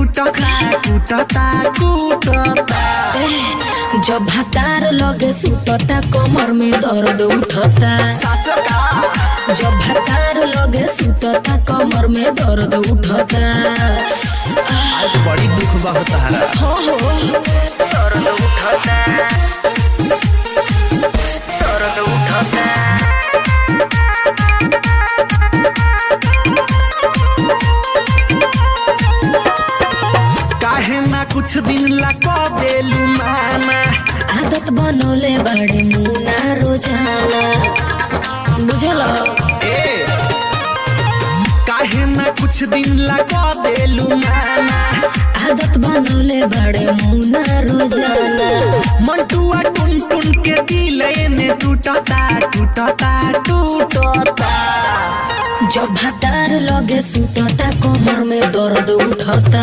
टूटता टूटता टूटता। जब भातार लगे सुतता कमर में दर्द उठता। जब भातार लगे सुतता कमर में दर्द उठता। आज बड़ी दुख बा तारा। हो दर्द उठता दर्द उठता। काहे ना कुछ दिन ला को देलू माना। आदत बनोले बड़े मुना रोजाना बुझलो। काहे ना कुछ दिन ला को देलू माना। आदत बनोले बड़े मुना रोजाना। मंटुआ टुन टुन के दिल ने टूटता टूटता टूटता। जब भातार लगे सुतता कमर में दर्द उठता।